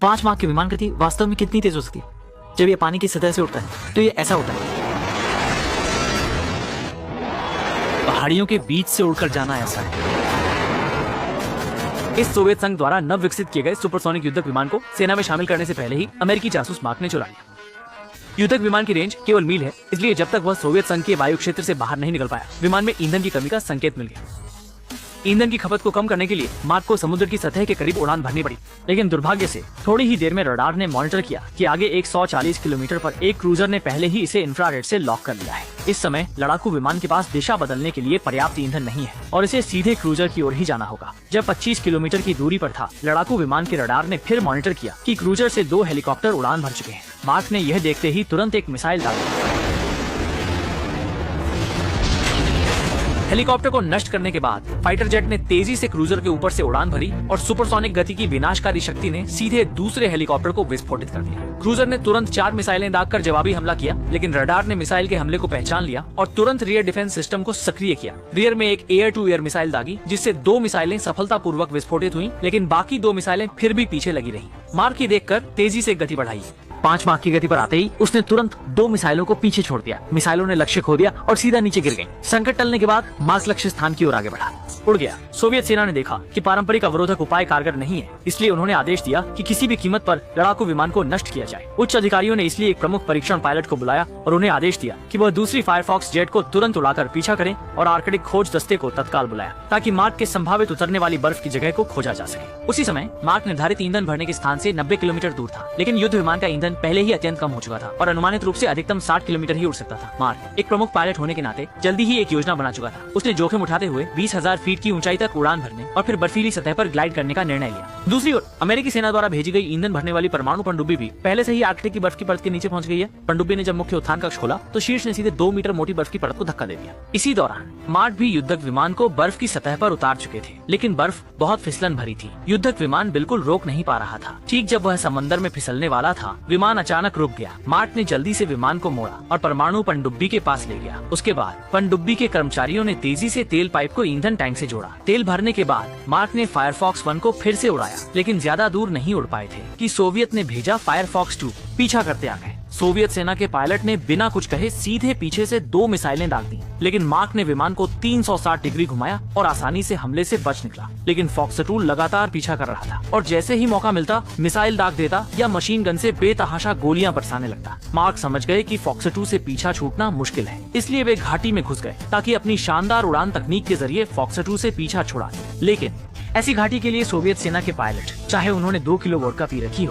5 mark की विमान गति वास्तव में कितनी तेज हो सकती है? जब ये पानी की सतह से उड़ता है तो ये ऐसा होता है। पहाड़ियों के बीच से उड़कर जाना ऐसा है। इस सोवियत संघ द्वारा नव विकसित किए गए सुपरसोनिक युद्धक विमान को सेना में शामिल करने से पहले ही अमेरिकी जासूस मार्क ने चुरा लिया। युद्धक विमान की रेंज केवल मील है, इसलिए जब तक वह सोवियत संघ के वायु क्षेत्र से बाहर नहीं निकल पाया, विमान में ईंधन की कमी का संकेत मिल गया। ईंधन की खपत को कम करने के लिए मार्क को समुद्र की सतह के करीब उड़ान भरनी पड़ी, लेकिन दुर्भाग्य से थोड़ी ही देर में रडार ने मॉनिटर किया कि आगे 140 किलोमीटर पर एक क्रूजर ने पहले ही इसे इंफ्रारेड से लॉक कर लिया है। इस समय लड़ाकू विमान के पास दिशा बदलने के लिए पर्याप्त ईंधन नहीं है और इसे सीधे क्रूजर की ओर ही जाना होगा। जब 25 किलोमीटर की दूरी पर था, लड़ाकू विमान के रडार ने फिर मॉनिटर किया कि क्रूजर से 2 हेलीकॉप्टर उड़ान भर चुके हैं। मार्क ने यह देखते ही तुरंत एक मिसाइल डाली। हेलीकॉप्टर को नष्ट करने के बाद फाइटर जेट ने तेजी से क्रूजर के ऊपर से उड़ान भरी और सुपरसोनिक गति की विनाशकारी शक्ति ने सीधे दूसरे हेलीकॉप्टर को विस्फोटित कर दिया। क्रूजर ने तुरंत 4 मिसाइलें दागकर जवाबी हमला किया, लेकिन रडार ने मिसाइल के हमले को पहचान लिया और तुरंत रियर डिफेंस सिस्टम को सक्रिय किया। रियर में एक एयर टू एयर मिसाइल दागी, जिससे 2 मिसाइलें सफलतापूर्वक विस्फोटित हुई, लेकिन बाकी 2 मिसाइलें फिर भी पीछे लगी रही। मार्क की देखकर तेजी से गति बढ़ाई। 5 मार्क की गति पर आते ही उसने तुरंत 2 मिसाइलों को पीछे छोड़ दिया। मिसाइलों ने लक्ष्य खो दिया और सीधा नीचे गिर गई। संकट टलने के बाद मार्क लक्ष्य स्थान की ओर आगे बढ़ा, उड़ गया। सोवियत सेना ने देखा कि पारंपरिक अवरोधक उपाय कारगर नहीं है, इसलिए उन्होंने आदेश दिया कि किसी भी कीमत पर लड़ाकू विमान को नष्ट किया जाए। उच्च अधिकारियों ने इसलिए एक प्रमुख परीक्षण पायलट को बुलाया और उन्हें आदेश दिया कि वह दूसरी फायरफॉक्स जेट को तुरंत उड़ाकर पीछा करें और आर्कटिक खोज दस्ते को तत्काल बुलाया, ताकि मार्क के संभावित उतरने वाली बर्फ की जगह को खोजा जा सके। उसी समय मार्क निर्धारित ईंधन भरने के स्थान से 90 किलोमीटर दूर था, लेकिन युद्ध विमान का ईंधन पहले ही अत्यंत कम हो चुका था और अनुमानित रूप से अधिकतम 60 किलोमीटर ही उड़ सकता था। मार्क एक प्रमुख पायलट होने के नाते जल्दी ही एक योजना बना चुका था। उसने जोखिम उठाते हुए 20,000 फीट की ऊंचाई तक उड़ान भरने और फिर बर्फीली सतह पर ग्लाइड करने का निर्णय लिया। दूसरी ओर अमेरिकी सेना द्वारा भेजी गई ईंधन भरने वाली परमाणु पनडुब्बी भी पहले से ही आर्कटिक की बर्फ की परत के नीचे पहुंच गई है। पनडुब्बी ने जब मुख्य उत्थान कक्ष खोला तो शीर्ष ने सीधे 2 मीटर मोटी बर्फ की परत को धक्का दे दिया। इसी दौरान मार्क भी युद्धक विमान को बर्फ की सतह पर उतार चुके थे, लेकिन बर्फ बहुत फिसलन भरी थी। युद्धक विमान बिल्कुल रोक नहीं पा रहा था। ठीक जब वह समंदर में फिसलने वाला था, विमान अचानक रुक गया। मार्क ने जल्दी से विमान को मोड़ा और परमाणु पनडुब्बी के पास ले गया। उसके बाद पनडुब्बी के कर्मचारियों ने तेजी से तेल पाइप को ईंधन टैंक से जोड़ा। तेल भरने के बाद मार्क ने फायरफॉक्स 1 को फिर से उड़ाया, लेकिन ज्यादा दूर नहीं उड़ पाए थे कि सोवियत ने भेजा फायरफॉक्स 2 पीछा करते आ गए। सोवियत सेना के पायलट ने बिना कुछ कहे सीधे पीछे से 2 मिसाइलें दाग दी, लेकिन मार्क ने विमान को 360 डिग्री घुमाया और आसानी से हमले से बच निकला। लेकिन फॉक्स 2 लगातार पीछा कर रहा था और जैसे ही मौका मिलता मिसाइल दाग देता या मशीन गन से बेतहाशा गोलियां बरसाने लगता। मार्क समझ गए कि फॉक्स 2 से पीछा छूटना मुश्किल है, इसलिए वे घाटी में घुस गए ताकि अपनी शानदार उड़ान तकनीक के जरिए फॉक्स 2 से पीछा छुड़ा दें। लेकिन ऐसी घाटी के लिए सोवियत सेना के पायलट, चाहे उन्होंने 2 किलो वोडका पी रखी हो,